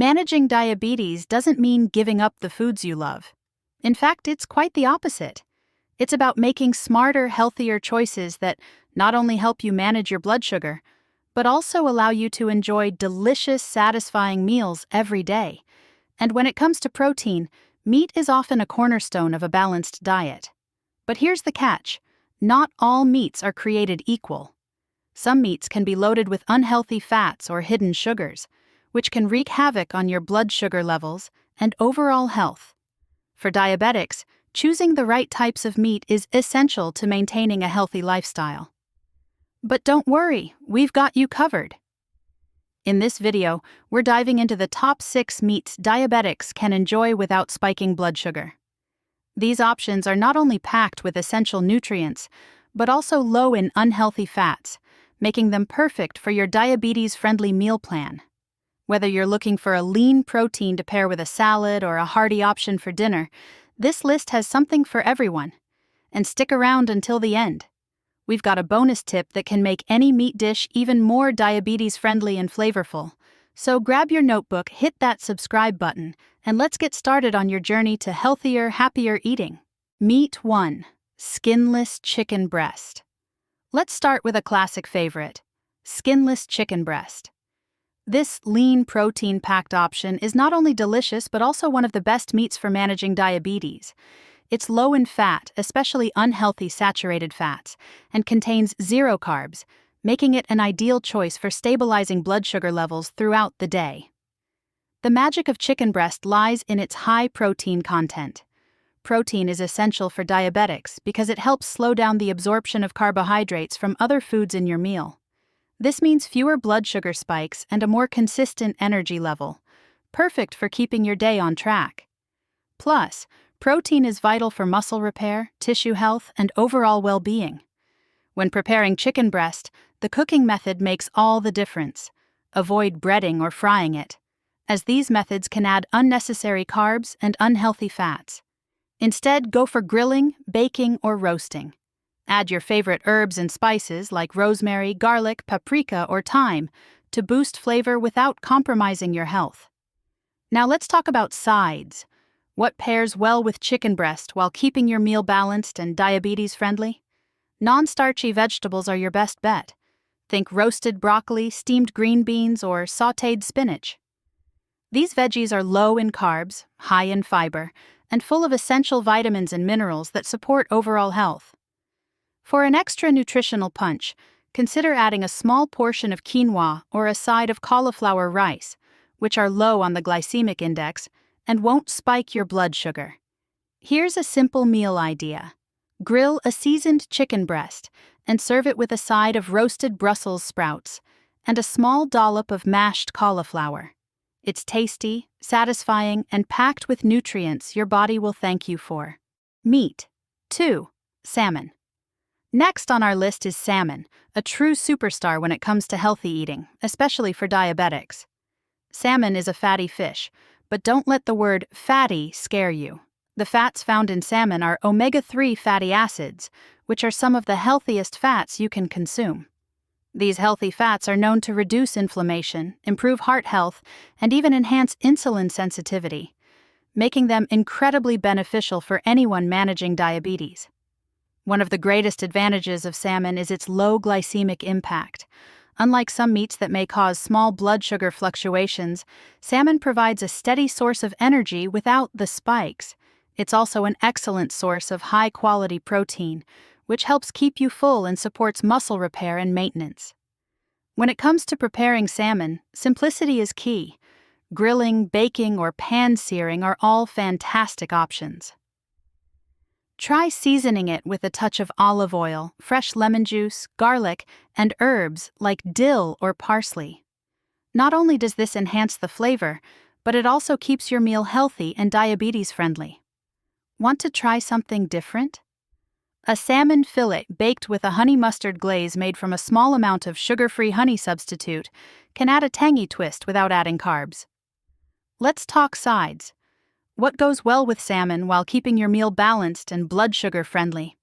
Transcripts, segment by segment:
Managing diabetes doesn't mean giving up the foods you love. In fact, it's quite the opposite. It's about making smarter, healthier choices that not only help you manage your blood sugar, but also allow you to enjoy delicious, satisfying meals every day. And when it comes to protein, meat is often a cornerstone of a balanced diet. But here's the catch: not all meats are created equal. Some meats can be loaded with unhealthy fats or hidden sugars, which can wreak havoc on your blood sugar levels and overall health. For diabetics, choosing the right types of meat is essential to maintaining a healthy lifestyle. But don't worry, we've got you covered. In this video, we're diving into the top 6 meats diabetics can enjoy without spiking blood sugar. These options are not only packed with essential nutrients, but also low in unhealthy fats, making them perfect for your diabetes-friendly meal plan. Whether you're looking for a lean protein to pair with a salad or a hearty option for dinner, this list has something for everyone. And stick around until the end. We've got a bonus tip that can make any meat dish even more diabetes-friendly and flavorful. So grab your notebook, hit that subscribe button, and let's get started on your journey to healthier, happier eating. Meat 1. Skinless chicken breast. Let's start with a classic favorite: skinless chicken breast. This lean, protein-packed option is not only delicious but also one of the best meats for managing diabetes. It's low in fat, especially unhealthy saturated fats, and contains 0 carbs, making it an ideal choice for stabilizing blood sugar levels throughout the day. The magic of chicken breast lies in its high protein content. Protein is essential for diabetics because it helps slow down the absorption of carbohydrates from other foods in your meal. This means fewer blood sugar spikes and a more consistent energy level, perfect for keeping your day on track. Plus, protein is vital for muscle repair, tissue health, and overall well-being. When preparing chicken breast, the cooking method makes all the difference. Avoid breading or frying it, as these methods can add unnecessary carbs and unhealthy fats. Instead, go for grilling, baking, or roasting. Add your favorite herbs and spices like rosemary, garlic, paprika, or thyme to boost flavor without compromising your health. Now let's talk about sides. What pairs well with chicken breast while keeping your meal balanced and diabetes-friendly? Non-starchy vegetables are your best bet. Think roasted broccoli, steamed green beans, or sautéed spinach. These veggies are low in carbs, high in fiber, and full of essential vitamins and minerals that support overall health. For an extra nutritional punch, consider adding a small portion of quinoa or a side of cauliflower rice, which are low on the glycemic index and won't spike your blood sugar. Here's a simple meal idea. Grill a seasoned chicken breast and serve it with a side of roasted Brussels sprouts and a small dollop of mashed cauliflower. It's tasty, satisfying, and packed with nutrients your body will thank you for. Meat 2. Salmon. Next on our list is salmon, a true superstar when it comes to healthy eating, especially for diabetics. Salmon is a fatty fish, but don't let the word fatty scare you. The fats found in salmon are omega-3 fatty acids, which are some of the healthiest fats you can consume. These healthy fats are known to reduce inflammation, improve heart health, and even enhance insulin sensitivity, making them incredibly beneficial for anyone managing diabetes. One of the greatest advantages of salmon is its low glycemic impact. Unlike some meats that may cause small blood sugar fluctuations, salmon provides a steady source of energy without the spikes. It's also an excellent source of high-quality protein, which helps keep you full and supports muscle repair and maintenance. When it comes to preparing salmon, simplicity is key. Grilling, baking, or pan-searing are all fantastic options. Try seasoning it with a touch of olive oil, fresh lemon juice, garlic, and herbs like dill or parsley. Not only does this enhance the flavor, but it also keeps your meal healthy and diabetes-friendly. Want to try something different? A salmon fillet baked with a honey mustard glaze made from a small amount of sugar-free honey substitute can add a tangy twist without adding carbs. Let's talk sides. What goes well with salmon while keeping your meal balanced and blood sugar friendly?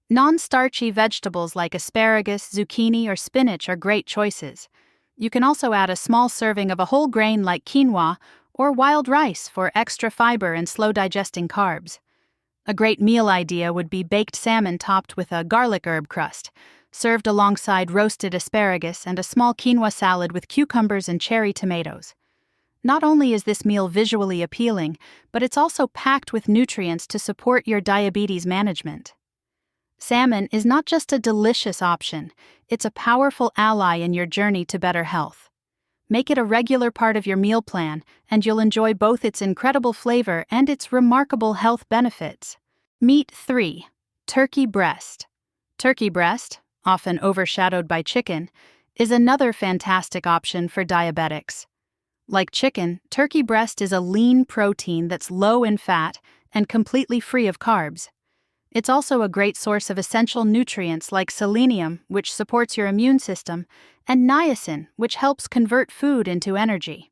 Non-starchy vegetables like asparagus, zucchini, or spinach are great choices. You can also add a small serving of a whole grain like quinoa or wild rice for extra fiber and slow-digesting carbs. A great meal idea would be baked salmon topped with a garlic herb crust, served alongside roasted asparagus and a small quinoa salad with cucumbers and cherry tomatoes. Not only is this meal visually appealing, but it's also packed with nutrients to support your diabetes management. Salmon is not just a delicious option, it's a powerful ally in your journey to better health. Make it a regular part of your meal plan, and you'll enjoy both its incredible flavor and its remarkable health benefits. Meat 3. Turkey breast. Turkey breast, often overshadowed by chicken, is another fantastic option for diabetics. Like chicken, turkey breast is a lean protein that's low in fat and completely free of carbs. It's also a great source of essential nutrients like selenium, which supports your immune system, and niacin, which helps convert food into energy.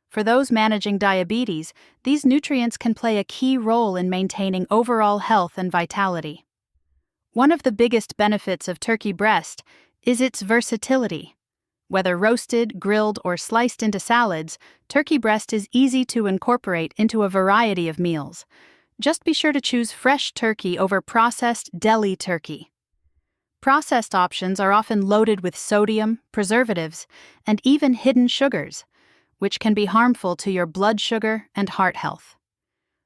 For those managing diabetes, these nutrients can play a key role in maintaining overall health and vitality. One of the biggest benefits of turkey breast is its versatility. Whether roasted, grilled, or sliced into salads, turkey breast is easy to incorporate into a variety of meals. Just be sure to choose fresh turkey over processed deli turkey. Processed options are often loaded with sodium, preservatives, and even hidden sugars, which can be harmful to your blood sugar and heart health.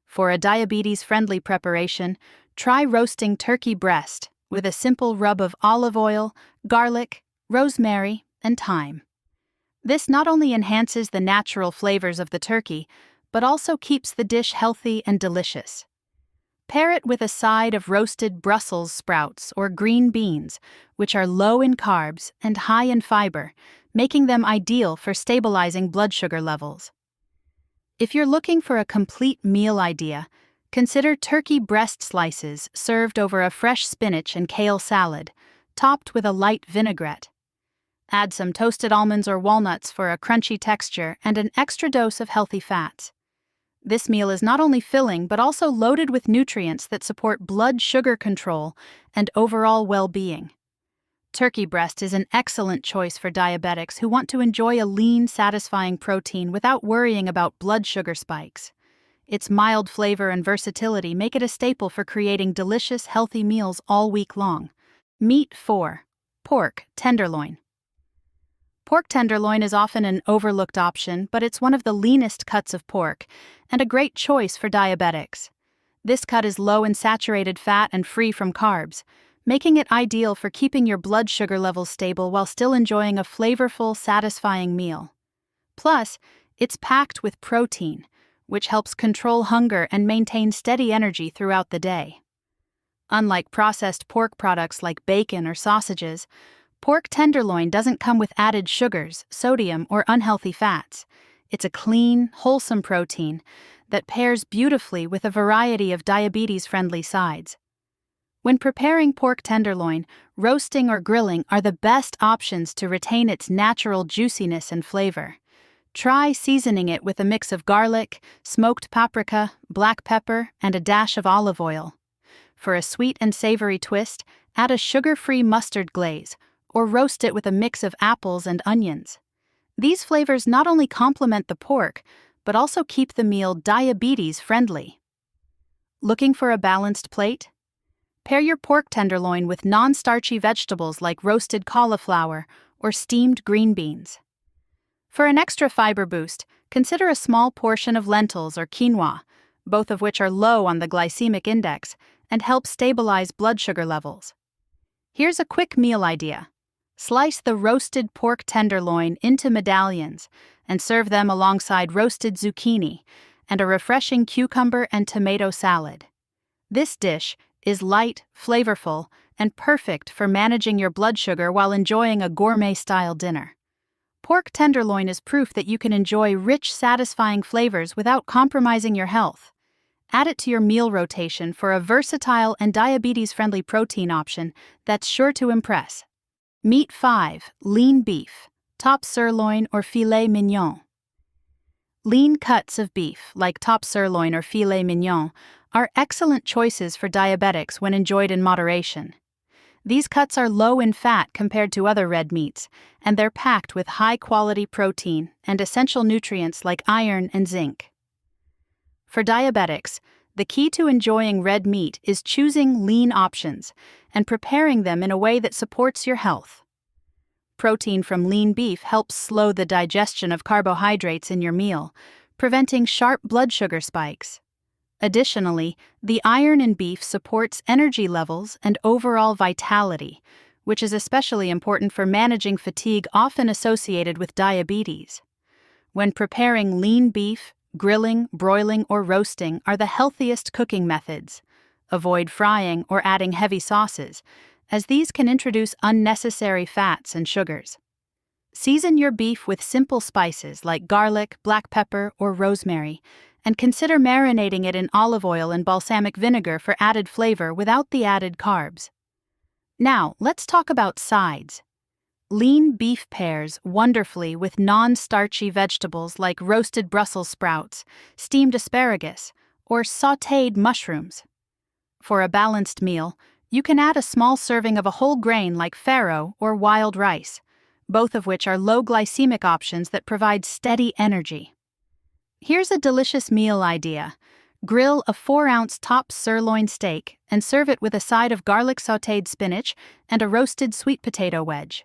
For a diabetes-friendly preparation, try roasting turkey breast with a simple rub of olive oil, garlic, rosemary, and thyme. This not only enhances the natural flavors of the turkey, but also keeps the dish healthy and delicious. Pair it with a side of roasted Brussels sprouts or green beans, which are low in carbs and high in fiber, making them ideal for stabilizing blood sugar levels. If you're looking for a complete meal idea, consider turkey breast slices served over a fresh spinach and kale salad, topped with a light vinaigrette. Add some toasted almonds or walnuts for a crunchy texture and an extra dose of healthy fats. This meal is not only filling but also loaded with nutrients that support blood sugar control and overall well-being. Turkey breast is an excellent choice for diabetics who want to enjoy a lean, satisfying protein without worrying about blood sugar spikes. Its mild flavor and versatility make it a staple for creating delicious, healthy meals all week long. Meat 4. Pork tenderloin. Pork tenderloin is often an overlooked option, but it's one of the leanest cuts of pork, and a great choice for diabetics. This cut is low in saturated fat and free from carbs, making it ideal for keeping your blood sugar levels stable while still enjoying a flavorful, satisfying meal. Plus, it's packed with protein, which helps control hunger and maintain steady energy throughout the day. Unlike processed pork products like bacon or sausages, pork tenderloin doesn't come with added sugars, sodium, or unhealthy fats. It's a clean, wholesome protein that pairs beautifully with a variety of diabetes-friendly sides. When preparing pork tenderloin, roasting or grilling are the best options to retain its natural juiciness and flavor. Try seasoning it with a mix of garlic, smoked paprika, black pepper, and a dash of olive oil. For a sweet and savory twist, add a sugar-free mustard glaze, or roast it with a mix of apples and onions. These flavors not only complement the pork, but also keep the meal diabetes-friendly. Looking for a balanced plate? Pair your pork tenderloin with non-starchy vegetables like roasted cauliflower or steamed green beans. For an extra fiber boost, consider a small portion of lentils or quinoa, both of which are low on the glycemic index and help stabilize blood sugar levels. Here's a quick meal idea. Slice the roasted pork tenderloin into medallions and serve them alongside roasted zucchini and a refreshing cucumber and tomato salad. This dish is light, flavorful, and perfect for managing your blood sugar while enjoying a gourmet-style dinner. Pork tenderloin is proof that you can enjoy rich, satisfying flavors without compromising your health. Add it to your meal rotation for a versatile and diabetes-friendly protein option that's sure to impress. Meat 5. Lean beef, top sirloin or filet mignon. Lean cuts of beef, like top sirloin or filet mignon, are excellent choices for diabetics when enjoyed in moderation. These cuts are low in fat compared to other red meats, and they're packed with high-quality protein and essential nutrients like iron and zinc. For diabetics, the key to enjoying red meat is choosing lean options and preparing them in a way that supports your health. Protein from lean beef helps slow the digestion of carbohydrates in your meal, preventing sharp blood sugar spikes. Additionally, the iron in beef supports energy levels and overall vitality, which is especially important for managing fatigue often associated with diabetes. When preparing lean beef, grilling, broiling, or roasting are the healthiest cooking methods. Avoid frying or adding heavy sauces, as these can introduce unnecessary fats and sugars. Season your beef with simple spices like garlic, black pepper, or rosemary, and consider marinating it in olive oil and balsamic vinegar for added flavor without the added carbs. Now, let's talk about sides. Lean beef pairs wonderfully with non-starchy vegetables like roasted Brussels sprouts, steamed asparagus, or sautéed mushrooms. For a balanced meal, you can add a small serving of a whole grain like farro or wild rice, both of which are low glycemic options that provide steady energy. Here's a delicious meal idea. Grill a 4-ounce top sirloin steak and serve it with a side of garlic sautéed spinach and a roasted sweet potato wedge.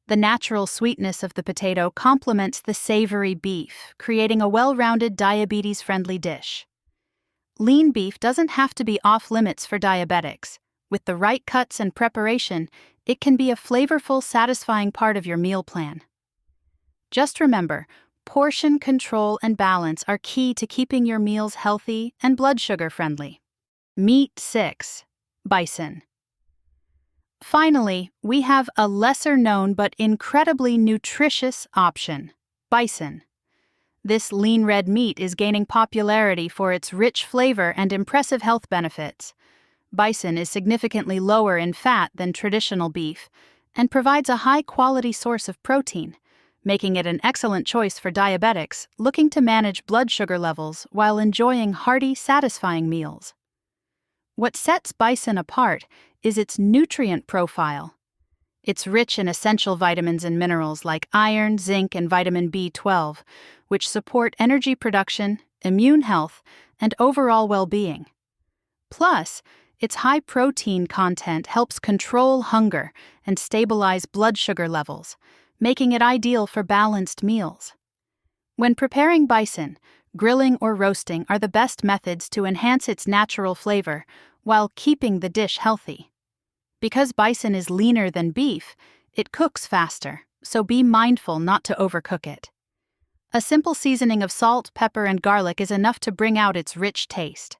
The natural sweetness of the potato complements the savory beef, creating a well-rounded diabetes-friendly dish. Lean beef doesn't have to be off-limits for diabetics. With the right cuts and preparation, it can be a flavorful, satisfying part of your meal plan. Just remember, portion control and balance are key to keeping your meals healthy and blood sugar friendly. Meat 6. Bison. Finally, we have a lesser-known but incredibly nutritious option: bison. This lean red meat is gaining popularity for its rich flavor and impressive health benefits. Bison is significantly lower in fat than traditional beef and provides a high-quality source of protein, making it an excellent choice for diabetics looking to manage blood sugar levels while enjoying hearty, satisfying meals. What sets bison apart is its nutrient profile. It's rich in essential vitamins and minerals like iron, zinc, and vitamin B12, which support energy production, immune health, and overall well-being. Plus, its high protein content helps control hunger and stabilize blood sugar levels, making it ideal for balanced meals. When preparing bison, grilling or roasting are the best methods to enhance its natural flavor while keeping the dish healthy. Because bison is leaner than beef, it cooks faster, so be mindful not to overcook it. A simple seasoning of salt, pepper, and garlic is enough to bring out its rich taste.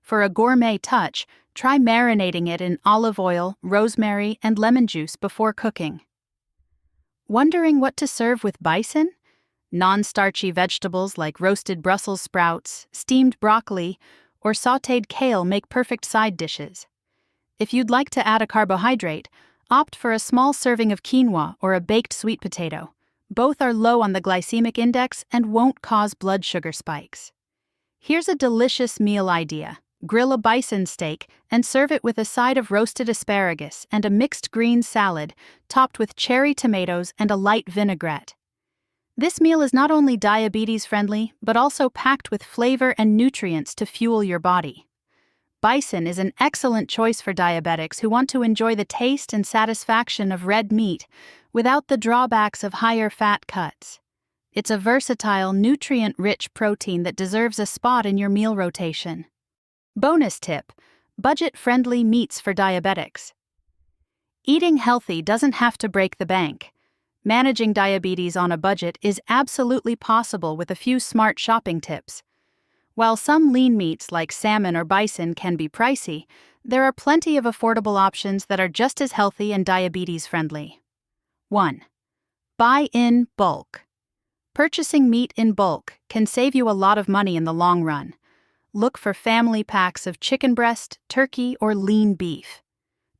For a gourmet touch, try marinating it in olive oil, rosemary, and lemon juice before cooking. Wondering what to serve with bison? Non-starchy vegetables like roasted Brussels sprouts, steamed broccoli, or sautéed kale make perfect side dishes. If you'd like to add a carbohydrate, opt for a small serving of quinoa or a baked sweet potato. Both are low on the glycemic index and won't cause blood sugar spikes. Here's a delicious meal idea. Grill a bison steak and serve it with a side of roasted asparagus and a mixed green salad topped with cherry tomatoes and a light vinaigrette. This meal is not only diabetes-friendly, but also packed with flavor and nutrients to fuel your body. Bison is an excellent choice for diabetics who want to enjoy the taste and satisfaction of red meat without the drawbacks of higher fat cuts. It's a versatile, nutrient-rich protein that deserves a spot in your meal rotation. Bonus tip: budget-friendly meats for diabetics. Eating healthy doesn't have to break the bank. Managing diabetes on a budget is absolutely possible with a few smart shopping tips. While some lean meats like salmon or bison can be pricey, there are plenty of affordable options that are just as healthy and diabetes-friendly. 1. Buy in bulk. Purchasing meat in bulk can save you a lot of money in the long run. Look for family packs of chicken breast, turkey, or lean beef.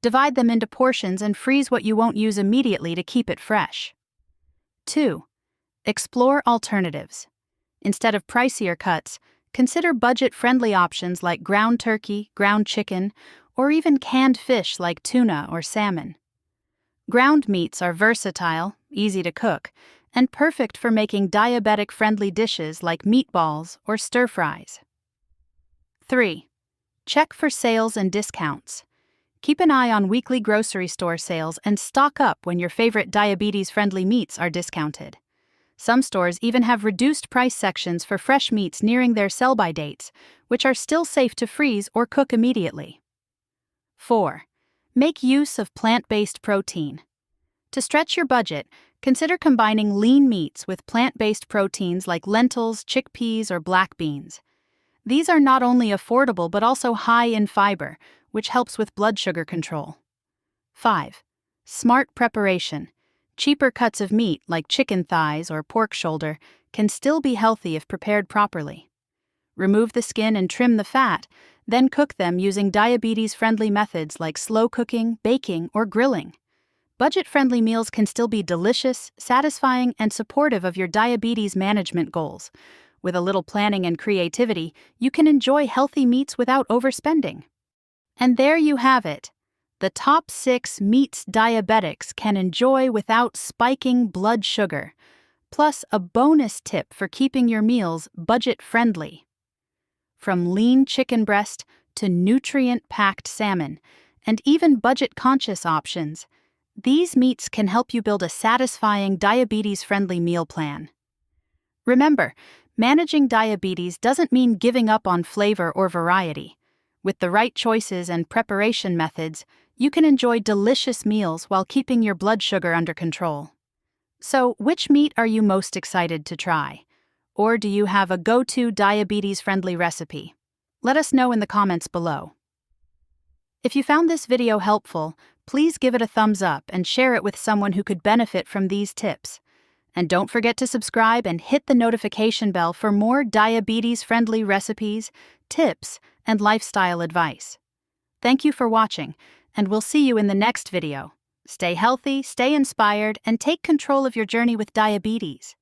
Divide them into portions and freeze what you won't use immediately to keep it fresh. 2. Explore alternatives. Instead of pricier cuts, consider budget-friendly options like ground turkey, ground chicken, or even canned fish like tuna or salmon. Ground meats are versatile, easy to cook, and perfect for making diabetic-friendly dishes like meatballs or stir-fries. 3. Check for sales and discounts. Keep an eye on weekly grocery store sales and stock up when your favorite diabetes-friendly meats are discounted. Some stores even have reduced price sections for fresh meats nearing their sell-by dates, which are still safe to freeze or cook immediately. 4. Make use of plant-based protein. To stretch your budget, consider combining lean meats with plant-based proteins like lentils, chickpeas, or black beans. These are not only affordable but also high in fiber, which helps with blood sugar control. 5. Smart preparation. Cheaper cuts of meat like chicken thighs or pork shoulder can still be healthy if prepared properly. Remove the skin and trim the fat, then cook them using diabetes-friendly methods like slow cooking, baking, or grilling. Budget-friendly meals can still be delicious, satisfying, and supportive of your diabetes management goals. With a little planning and creativity, you can enjoy healthy meats without overspending. And there you have it. The top 6 meats diabetics can enjoy without spiking blood sugar, plus a bonus tip for keeping your meals budget-friendly. From lean chicken breast to nutrient-packed salmon, and even budget-conscious options, these meats can help you build a satisfying diabetes-friendly meal plan. Remember, managing diabetes doesn't mean giving up on flavor or variety. With the right choices and preparation methods, you can enjoy delicious meals while keeping your blood sugar under control. So, which meat are you most excited to try? Or do you have a go-to diabetes-friendly recipe? Let us know in the comments below. If you found this video helpful, please give it a thumbs up and share it with someone who could benefit from these tips. And don't forget to subscribe and hit the notification bell for more diabetes-friendly recipes, tips, and lifestyle advice. Thank you for watching, and we'll see you in the next video. Stay healthy, stay inspired, and take control of your journey with diabetes.